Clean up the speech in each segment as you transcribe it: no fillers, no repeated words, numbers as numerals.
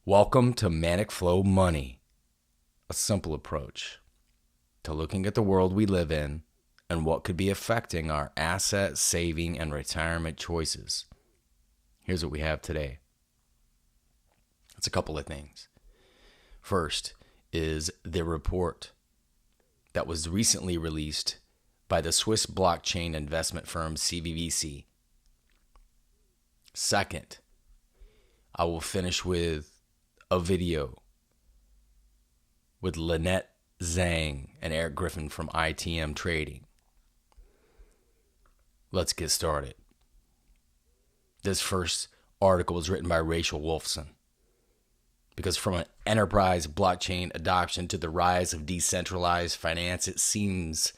Welcome to Manicflow Money, a simple approach to looking at the world we live in and what could be affecting our asset, saving, and retirement choices. Here's what we have today. It's a couple of things. First is the report that was recently released by the Swiss blockchain investment firm CVVC. Second, I will finish with a video with Lynette Zhang and Eric Griffin from ITM Trading. Let's get started. This first article was written by Rachel Wolfson, because from an enterprise blockchain adoption to the rise of decentralized finance, it seems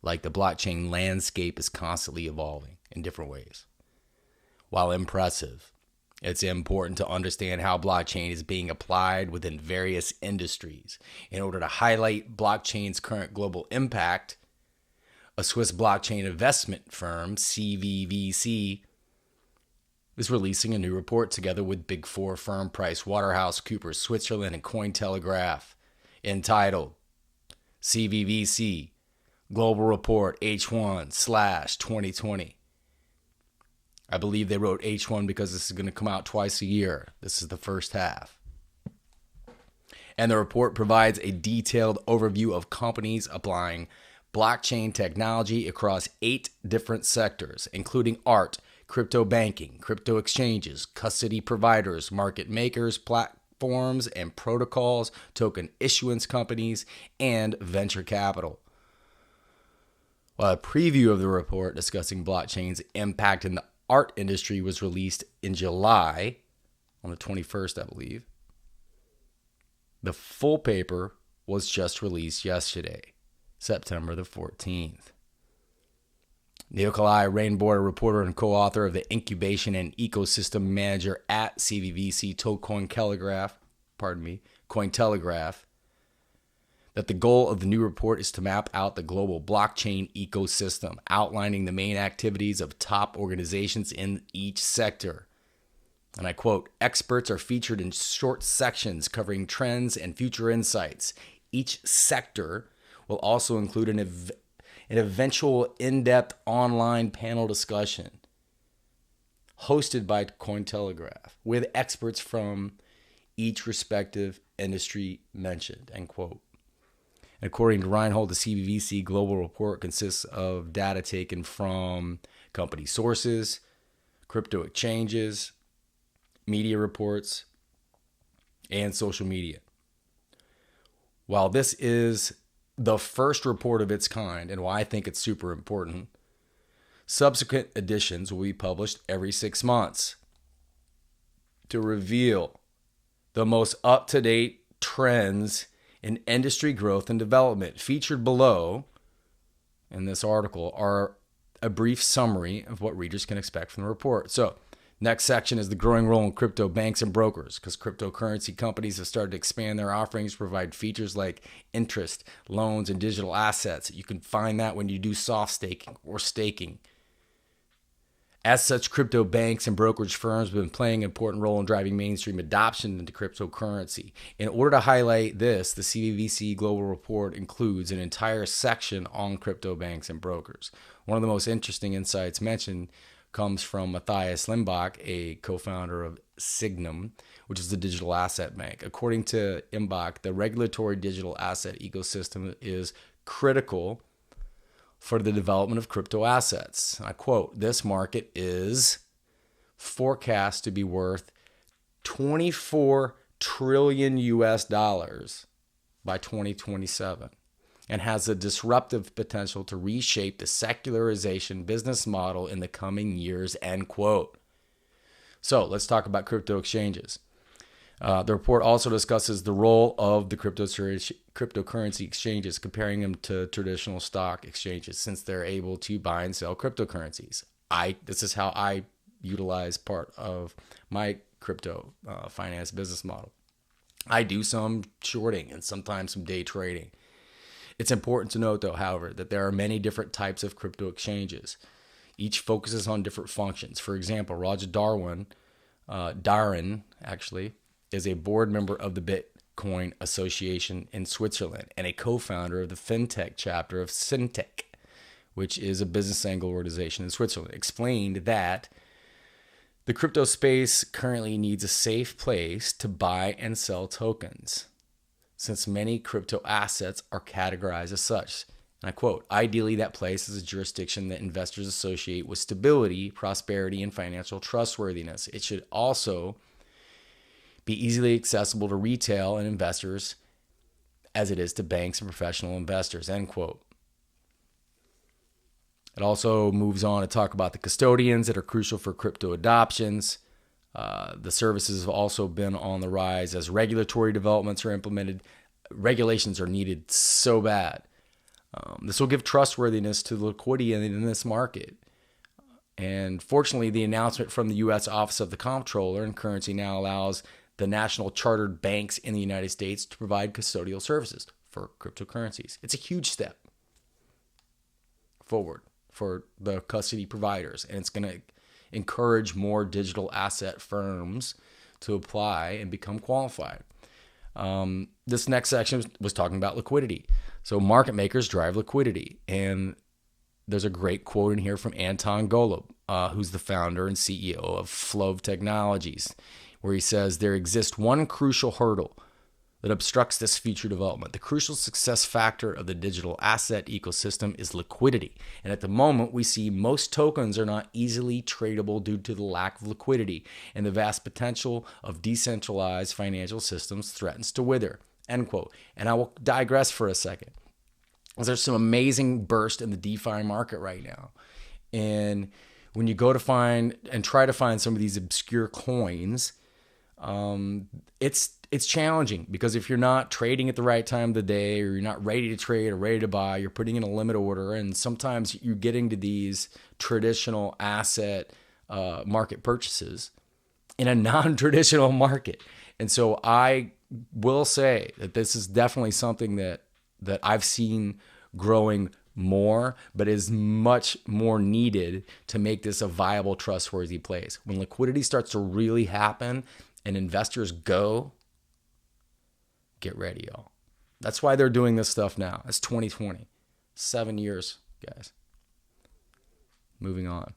like the blockchain landscape is constantly evolving in different ways. While impressive, it's important to understand how blockchain is being applied within various industries. In order to highlight blockchain's current global impact, a Swiss blockchain investment firm, CVVC, is releasing a new report together with Big Four firm PricewaterhouseCoopers Switzerland and Cointelegraph, entitled CVVC Global Report H1/2020. I believe they wrote H1 because this is going to come out twice a year. This is the first half. And the report provides a detailed overview of companies applying blockchain technology across 8 different sectors, including art, crypto banking, crypto exchanges, custody providers, market makers, platforms and protocols, token issuance companies, and venture capital. While a preview of the report discussing blockchain's impact in the art industry was released in July, on the 21st, I believe, the full paper was just released yesterday, September the 14th. Nikolai Rainbow, reporter and co-author of the Incubation and Ecosystem Manager at CVVC, told Cointelegraph, that the goal of the new report is to map out the global blockchain ecosystem, outlining the main activities of top organizations in each sector. And I quote, "Experts are featured in short sections covering trends and future insights. Each sector will also include an eventual in-depth online panel discussion hosted by Cointelegraph with experts from each respective industry mentioned," end quote. According to Reinhold, the CVVC Global Report consists of data taken from company sources, crypto exchanges, media reports, and social media. While this is the first report of its kind, and why I think it's super important, subsequent editions will be published every 6 months to reveal the most up-to-date trends in industry growth and development. Featured below in this article are a brief summary of what readers can expect from the report. So, next section is the growing role in crypto banks and brokers, because cryptocurrency companies have started to expand their offerings to provide features like interest, loans, and digital assets. You can find that when you do soft staking or staking. As such, crypto banks and brokerage firms have been playing an important role in driving mainstream adoption into cryptocurrency. In order to highlight this, the CVVC Global Report includes an entire section on crypto banks and brokers. One of the most interesting insights mentioned comes from Matthias Limbach, a co-founder of Signum, which is a digital asset bank. According to Limbach, the regulatory digital asset ecosystem is critical for the development of crypto assets. I quote, "This market is forecast to be worth $24 trillion by 2027 and has a disruptive potential to reshape the secularization business model in the coming years," end quote. So let's talk about crypto exchanges. The report also discusses the role of the cryptocurrency exchanges, comparing them to traditional stock exchanges, since they're able to buy and sell cryptocurrencies. This is how I utilize part of my crypto finance business model. I do some shorting and sometimes some day trading. It's important to note, though, however, that there are many different types of crypto exchanges. Each focuses on different functions. For example, Roger Darwin, actually, is a board member of the Bitcoin Association in Switzerland and a co-founder of the FinTech chapter of Syntec, which is a business angel organization in Switzerland, explained that the crypto space currently needs a safe place to buy and sell tokens, since many crypto assets are categorized as such. And I quote, ideally, that place is a jurisdiction that investors associate with stability, prosperity, and financial trustworthiness. It should also be easily accessible to retail and investors as it is to banks and professional investors, end quote. It also moves on to talk about the custodians that are crucial for crypto adoptions. The services have also been on the rise as regulatory developments are implemented. Regulations are needed so bad. This will give trustworthiness to the liquidity in this market. And fortunately, the announcement from the U.S. Office of the Comptroller and Currency now allows the national chartered banks in the United States to provide custodial services for cryptocurrencies. It's a huge step forward for the custody providers, and it's going to encourage more digital asset firms to apply and become qualified. This next section was talking about liquidity. So market makers drive liquidity, and there's a great quote in here from Anton Golub, who's the founder and CEO of Flow Technologies, where he says, there exists one crucial hurdle that obstructs this future development. The crucial success factor of the digital asset ecosystem is liquidity. And at the moment, we see most tokens are not easily tradable due to the lack of liquidity, and the vast potential of decentralized financial systems threatens to wither, end quote. And I will digress for a second. There's some amazing burst in the DeFi market right now. And when you go to find and try to find some of these obscure coins, it's challenging, because if you're not trading at the right time of the day, or you're not ready to trade or ready to buy, you're putting in a limit order, and sometimes you're getting to these traditional asset market purchases in a non-traditional market. And so I will say that this is definitely something that I've seen growing more, but is much more needed to make this a viable, trustworthy place. When liquidity starts to really happen and investors go, get ready, y'all. That's why they're doing this stuff now. It's 2020. 7 years, guys. Moving on.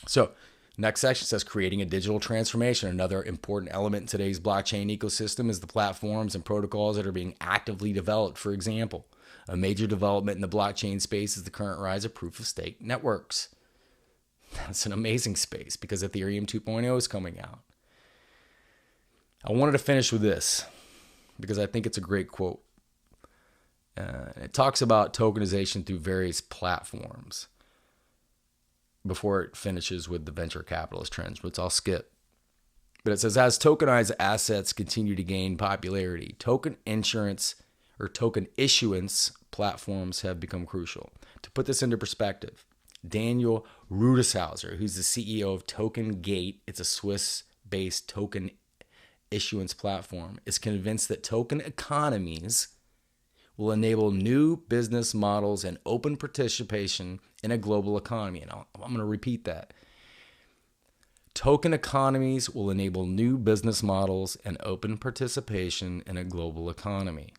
So, next section says creating a digital transformation. Another important element in today's blockchain ecosystem is the platforms and protocols that are being actively developed. For example, a major development in the blockchain space is the current rise of proof-of-stake networks. That's an amazing space because Ethereum 2.0 is coming out. I wanted to finish with this because I think it's a great quote. It talks about tokenization through various platforms before it finishes with the venture capitalist trends, which I'll skip. But it says, as tokenized assets continue to gain popularity, token issuance platforms have become crucial. To put this into perspective, Daniel Rudeshauser, who's the CEO of Token Gate, it's a Swiss-based token issuance platform, is convinced that token economies will enable new business models and open participation in a global economy. And I'm going to repeat that. Token economies will enable new business models and open participation in a global economy.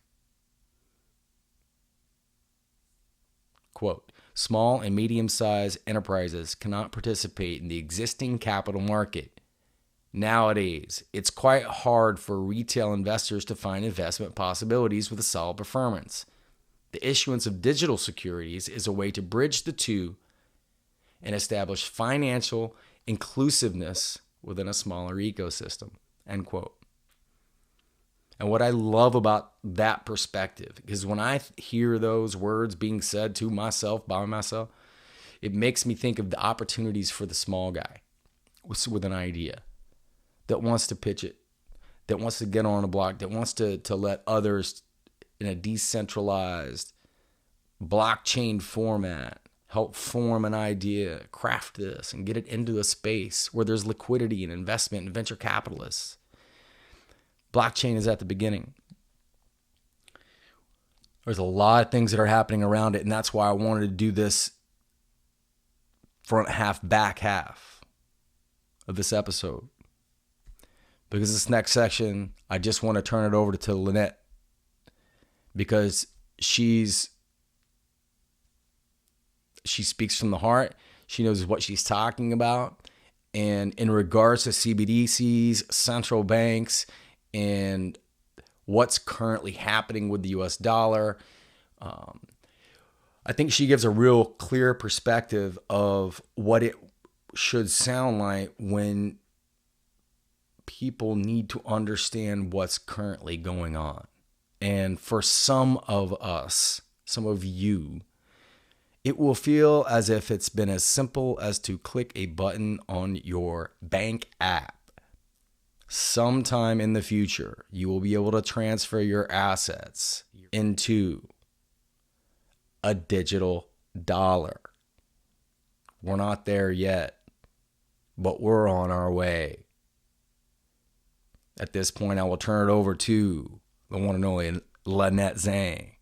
Quote, small and medium-sized enterprises cannot participate in the existing capital market. Nowadays, it's quite hard for retail investors to find investment possibilities with a solid performance. The issuance of digital securities is a way to bridge the two and establish financial inclusiveness within a smaller ecosystem, end quote. And what I love about that perspective is when I hear those words being said to myself, by myself, it makes me think of the opportunities for the small guy with an idea that wants to pitch it, that wants to get on a block, that wants to let others in a decentralized blockchain format help form an idea, craft this, and get it into a space where there's liquidity and investment and venture capitalists. Blockchain is at the beginning. There's a lot of things that are happening around it, and that's why I wanted to do this front half, back half of this episode. because this next section, I just want to turn it over to Lynette, because she speaks from the heart. She knows what she's talking about. And in regards to CBDCs, central banks, and what's currently happening with the US dollar, I think she gives a real clear perspective of what it should sound like when people need to understand what's currently going on. And for some of us, some of you, it will feel as if it's been as simple as to click a button on your bank app. Sometime in the future, you will be able to transfer your assets into a digital dollar. We're not there yet, but we're on our way. At this point, I will turn it over to the one and only Lynette Zhang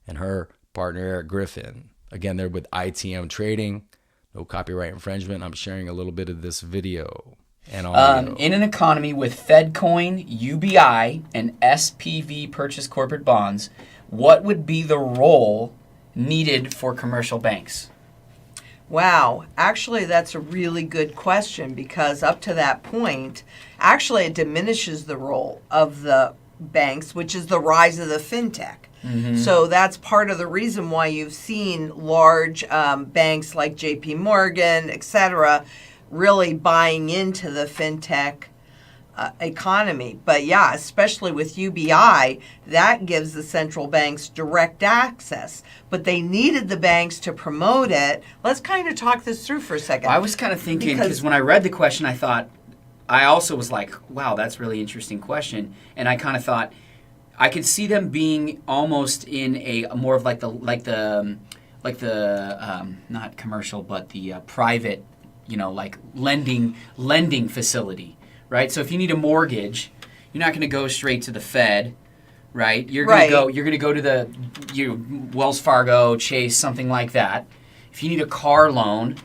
and her partner Eric Griffin. Again, they're with ITM Trading. No copyright infringement. I'm sharing a little bit of this video and audio. In an economy with FedCoin, UBI, and SPV purchase corporate bonds, what would be the role needed for commercial banks? Wow. Actually, that's a really good question, because up to that point, actually it diminishes the role of the banks, which is the rise of the fintech. Mm-hmm. So that's part of the reason why you've seen large banks like JP Morgan, et cetera, really buying into the fintech economy. But yeah, especially with UBI, that gives the central banks direct access. But they needed the banks to promote it. Let's kind of talk this through for a second. I was kind of thinking, because when I read the question, I also was like, wow, that's a really interesting question. And I kind of thought, I could see them being almost in a more of like the not commercial, but the private, like lending facility, right? So if you need a mortgage, you're not going to go straight to the Fed, right? You're going to go to the Wells Fargo, Chase, something like that. If you need a car loan,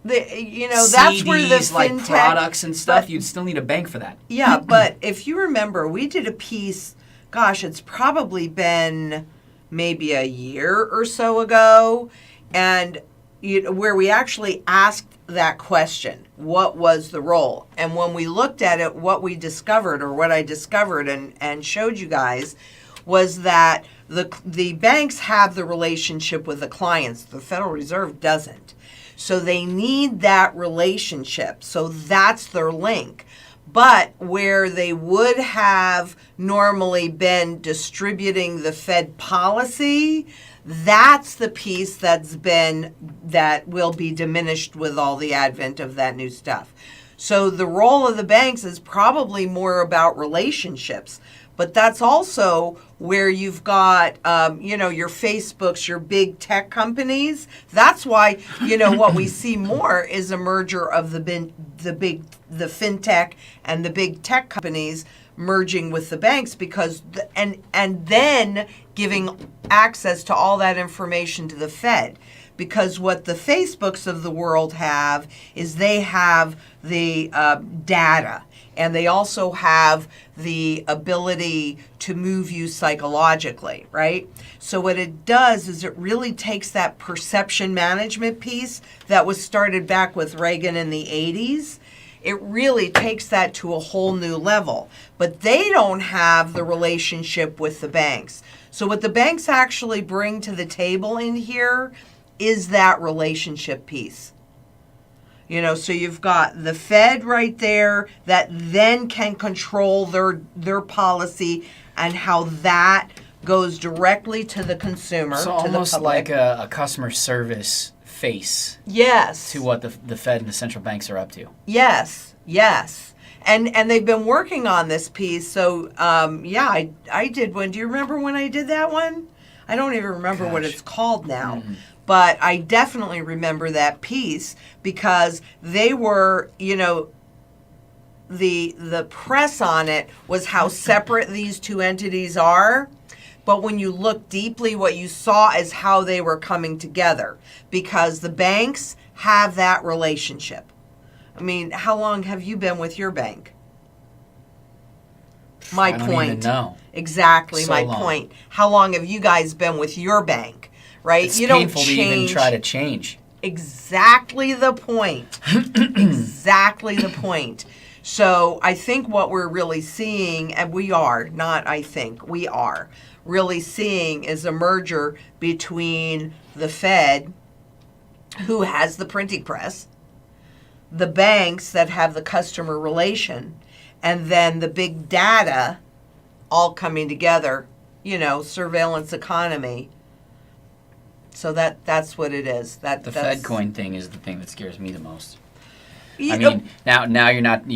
that's CDs, where the fintech, like products and stuff, you'd still need a bank for that. Yeah, but if you remember, we did a piece, gosh, it's probably been maybe a year or so ago, and where we actually asked that question, what was the role? And when we looked at it, what we discovered, or what I discovered and showed you guys, was that the banks have the relationship with the clients. The Federal Reserve doesn't. So they need that relationship. So that's their link. But where they would have normally been distributing the Fed policy, that's the piece that will be diminished with all the advent of that new stuff. So the role of the banks is probably more about relationships. But that's also where you've got, your Facebooks, your big tech companies. That's why, what we see more is a merger of the fintech and the big tech companies merging with the banks, because and then giving access to all that information to the Fed. Because what the Facebooks of the world have is they have the data. And they also have the ability to move you psychologically, right? So what it does is it really takes that perception management piece that was started back with Reagan in the 80s. It really takes that to a whole new level. But they don't have the relationship with the banks. So what the banks actually bring to the table in here is that relationship piece. So you've got the Fed right there that then can control their policy and how that goes directly to the consumer, so to almost the public. like a customer service face. Yes. To what the Fed and the central banks are up to. Yes. And they've been working on this piece. So, I did one. Do you remember when I did that one? I don't even remember what it's called now. Mm-hmm. But I definitely remember that piece because they were, the press on it was how separate these two entities are. But when you look deeply, what you saw is how they were coming together, because the banks have that relationship. I mean, how long have you been with your bank? My I don't point. even know. Exactly So my long. point. How long have you guys been with your bank? Right? It's you don't painful to even try to change. Exactly the point. Exactly the point. So I think what we're really seeing, and we are, not I think, we are really seeing is a merger between the Fed, who has the printing press, the banks that have the customer relation, and then the big data all coming together, surveillance economy. So that's what it is. That's Fed coin thing is the thing that scares me the most. You I know, mean, now you're not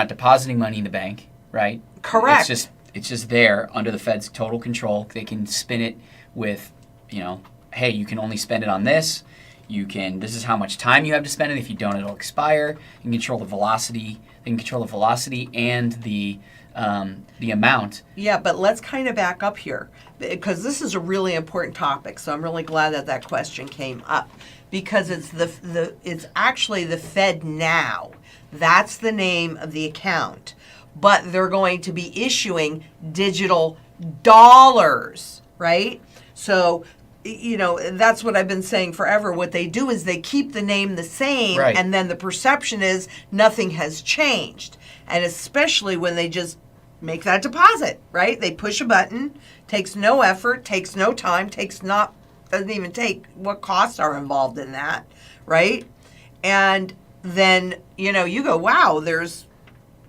depositing money in the bank, right? Correct. It's just there under the Fed's total control. They can spin it with, hey, you can only spend it on this. This is how much time you have to spend it. If you don't, it'll expire. You can control the velocity. They can control the velocity and the amount. Yeah, but let's kind of back up here because this is a really important topic. So I'm really glad that question came up because it's actually the Fed now. That's the name of the account, but they're going to be issuing digital dollars, right? So that's what I've been saying forever. What they do is they keep the name the same, right. And then the perception is nothing has changed. And especially when they just make that deposit, right? They push a button, takes no effort, takes no time, doesn't even take what costs are involved in that, right? And then, you go, wow, there's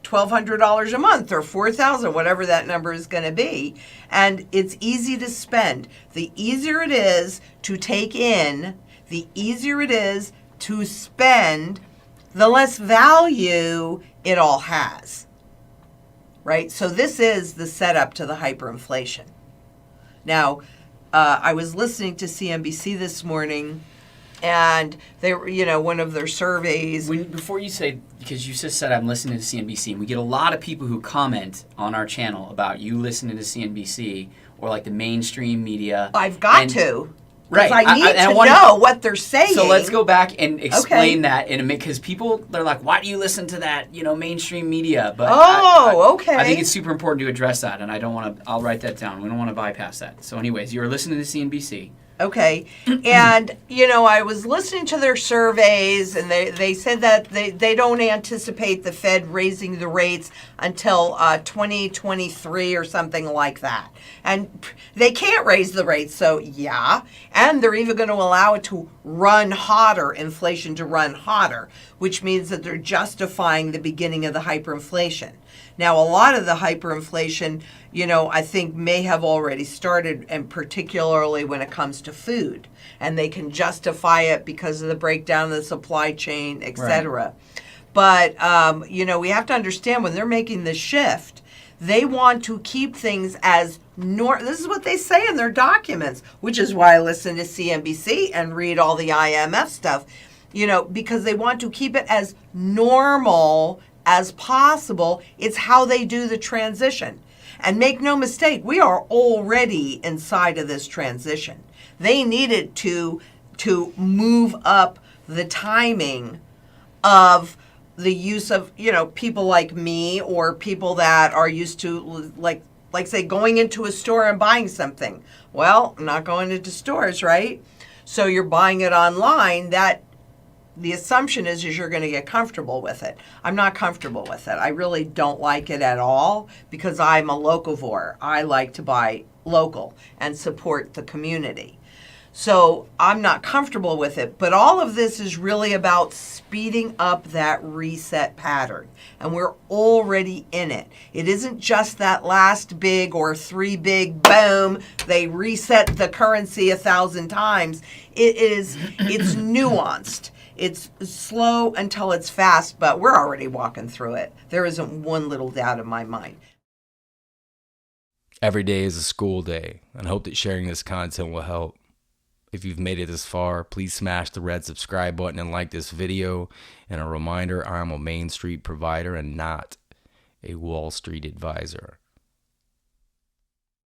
$1,200 a month or $4,000, whatever that number is going to be. And it's easy to spend. The easier it is to take in, the easier it is to spend, the less value it all has. Right? So this is the setup to the hyperinflation. Now, I was listening to CNBC this morning, and they were, one of their surveys. Before you say, because you just said I'm listening to CNBC, and we get a lot of people who comment on our channel about you listening to CNBC or like the mainstream media. I've got to. Right. I need to know what they're saying. So let's go back and explain that because people, they're like, why do you listen to that, mainstream media? But okay. I think it's super important to address that, and I'll write that down. We don't want to bypass that. So anyways, you were listening to CNBC. Okay. And, I was listening to their surveys, and they said that they don't anticipate the Fed raising the rates until 2023 or something like that. And they can't raise the rates, so yeah. And they're even going to allow it to run hotter, inflation to run hotter, which means that they're justifying the beginning of the hyperinflation. Now, a lot of the hyperinflation, I think may have already started, and particularly when it comes to food. And they can justify it because of the breakdown of the supply chain, et cetera. Right. But, we have to understand when they're making this shift, they want to keep things as this is what they say in their documents, which is why I listen to CNBC and read all the IMF stuff, because they want to keep it as normal as possible. It's how they do the transition. And make no mistake, we are already inside of this transition. They needed to move up the timing of the use of, people like me or people that are used to, like say, going into a store and buying something. Well, I'm not going into stores, right? So you're buying it online. The assumption is you're going to get comfortable with it. I'm not comfortable with it. I really don't like it at all because I'm a locavore. I like to buy local and support the community. So I'm not comfortable with it. But all of this is really about speeding up that reset pattern. And we're already in it. It isn't just that last big or three big boom, they reset the currency 1,000 times. It's nuanced. It's slow until it's fast, but we're already walking through it. There isn't one little doubt in my mind. Every day is a school day, and I hope that sharing this content will help. If you've made it this far, please smash the red subscribe button and like this video. And a reminder, I'm a Main Street provider and not a Wall Street advisor.